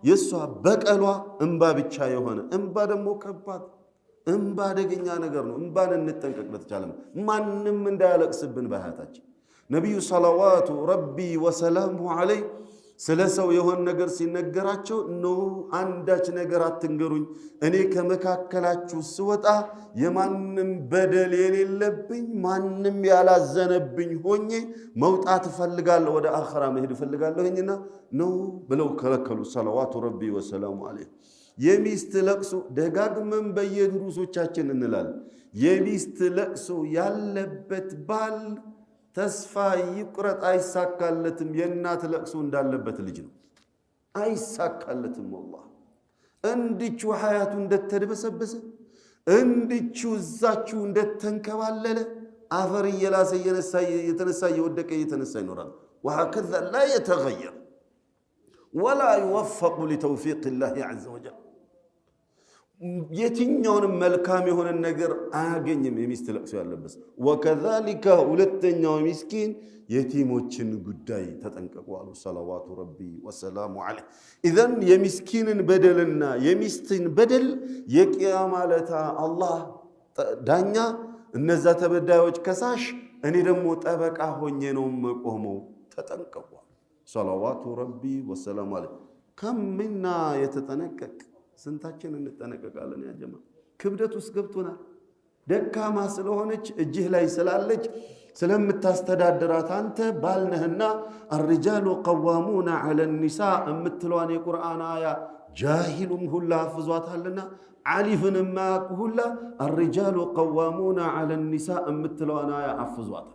የሷ በቀሏ እንባ ብቻ የሆነ እንባ ደግሞ ከባድ እንባ አደገኛ ነገር ነው። እንባን እንጠንቀቅ በተቻለም ማንም እንዳያለቅስብን በሐያታችን። ነብዩ ሰለዋቱ ረቢ ወሰላሙ ዐለይሂ ስለ ሰው የሆነ ነገር ሲነገራቸው ነው አንዳች ነገር አትንገሩኝ፣ እኔ ከመካከላችሁ ስወጣ የማንም በደል የሌለብኝ ማንም ያላዘነብኝ ሆኜ መውጣት ፈልጋለሁ፣ ወደ አኺራ መሄድ ፈልጋለሁኝና ነው ብለው ከለከሉ። ሰለዋቱ ረቢ ወሰላሙ ዐለይሂ። የሚስት ለቅሶ ደጋግመን በየድሩሶቻችን እንላለን። የሚስት ለቅሶ ያለበት ባል ተስፋ ይቁረጥ፣ አይሳካለትም። የእናት ለቅሶ እንዳለበት ልጅ ነው፣ አይሳካለትም። ወላሂ እንድቹ ሐያቱ እንደተደበሰበሰ እንድቹ እዛችሁ እንደተንከባለለ አፈር እየላሰ የተነሳ እየወደቀ እየተነሳ ይኖራል። ወሀከዛ ላ የተገየር ወላ ይወፈቁ ሊተውፊቅ ላህ ዐዘ ወጀል። የትኛውንም መልካም የሆነ ነገር አያገኝም የሚስት ለቅሶ ያለበት። ወከዛሊከ ሁለተኛው ምስኪን የቲሞችን ጉዳይ ተጠንቀቁ አሉ ሰለዋቱ ረቢ ወሰላሙ ዐለይሂ። ኢዘን የምስኪንን በደልና የሚስትን በደል የቂያማ ዕለት አላህ ዳኛ፣ እነዛ ተበዳዮች ከሳሽ፣ እኔ ደግሞ ጠበቃ ሆኜ ነው መቆመው። ተጠንቀቁ ሰለዋቱ ረቢ ወሰላሙ ዐለይሂ። ከምና የተጠነቀቅ ስንታችን እንጠነቀቃለን? ያ ጀማ ክብደት ውስጥ ገብቶናል። ደካማ ስለሆነች እጅህ ላይ ስላለች ስለምታስተዳድራት አንተ ባልነህና الرجال قوامون على النساء እምትለዋን የቁርአን አያ ጃሂሉም ሁላ አፍዟታልና ዓሊፍንም ማያውቁ ሁላ الرجال قوامون على النساء እምትለዋን አያ አፍዟታል።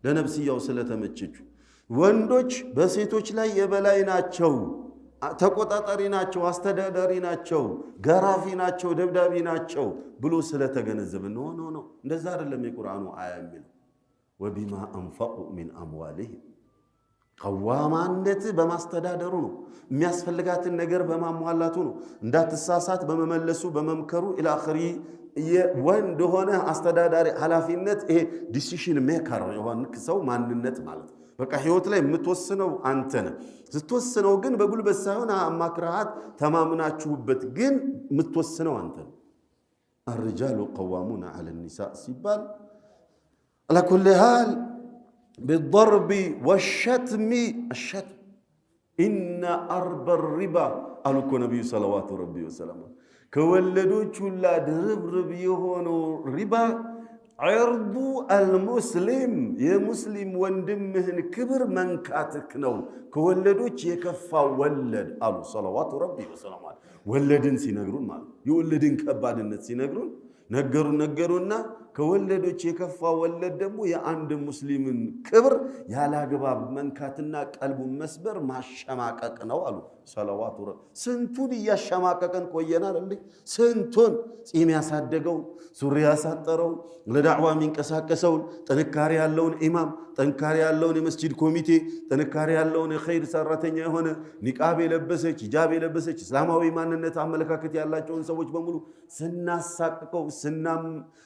ለነብስያው ስለተመቸቹ ወንዶች በሴቶች ላይ የበላይ ናቸው፣ ተቆጣጣሪ ናቸው፣ አስተዳዳሪ ናቸው፣ ገራፊ ናቸው፣ ደብዳቢ ናቸው ብሎ ስለተገነዘበ ነው። እንደዛ አይደለም የቁርአኑ አያ የሚለው። ወቢማ አንፈቁ ሚን አምዋሊሂም ቀዋማነት በማስተዳደሩ ነው። የሚያስፈልጋትን ነገር በማሟላቱ ነው። እንዳትሳሳት በመመለሱ በመምከሩ ኢላኺሪ ወንድ ሆነ አስተዳዳሪ ኃላፊነት ይሄ ዲሲሽን ሜከር የሆነ ሰው ማንነት ማለት ነው። በቃ ህይወት ላይ የምትወስነው አንተ ነህ። ስትወስነው ግን በጉልበት ሳይሆን አማክራሃት ተማምናችሁበት ግን የምትወስነው አንተ ነህ። الرجال قوامون على النساء ሲባል على كل حال بالضرب والشتم الشتم إن أرب الربا قالوا النبي صلوات ربي وسلامه كولدوች ሁላ ድርብርብ የሆነው ሪባ عرض المسلم የሙስሊም ወንድምህን ክብር መንካትክ ነው። ከወለዶች የከፋ ወለድ አሉ ሰለዋቱ ረቢ ወሰላሙ ዐለይሂ። ወለድን ሲነግሩን ማለት የወለድን ከባድነት ሲነግሩን ነገሩና ከወለዶች የከፋ ወለድ ደግሞ የአንድ ሙስሊምን ክብር ያላግባብ መንካትና ቀልቡን መስበር ማሸማቀቅ ነው አሉ ሰለዋቱ ረቢ። ስንቱን እያሸማቀቀን ቆየናል እንዴ! ስንቱን ጺም ያሳደገው ሱሪ ያሳጠረው ለዳዕዋ የሚንቀሳቀሰውን ጥንካሬ ያለውን ኢማም፣ ጥንካሬ ያለውን የመስጂድ ኮሚቴ፣ ጥንካሬ ያለውን የኸይር ሰራተኛ የሆነ ኒቃብ የለበሰች ሂጃብ የለበሰች እስላማዊ ማንነት አመለካከት ያላቸውን ሰዎች በሙሉ ስናሳቅቀው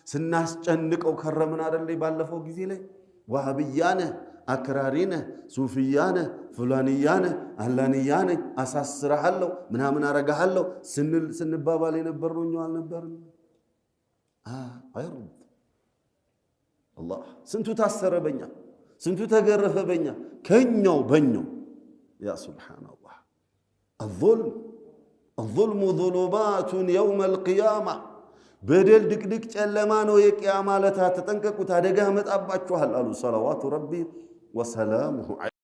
ስናስጨንቀው ከረምን አይደል? ባለፈው ጊዜ ላይ ዋህብያነ አክራሪነ ሱፊያነ ፍላንያነ አላንያነ አሳስራለሁ ምናምን አረጋለሁ ስንባባል የነበርነው እኛው አልነበርን? አይሩድ አላህ ስንቱ ታሰረ በኛ፣ ስንቱ ተገረፈ በኛ፣ ከኛው በኛው። ያ ሱብሃንአላህ الظلم ظلمات يوم القيامة በደል ድቅድቅ ጨለማ ነው የቂያማ ዕለት። ተጠንቀቁት፣ አደጋ መጣባችኋል አሉ ሰለዋቱ ረቢ ወሰላሙሁ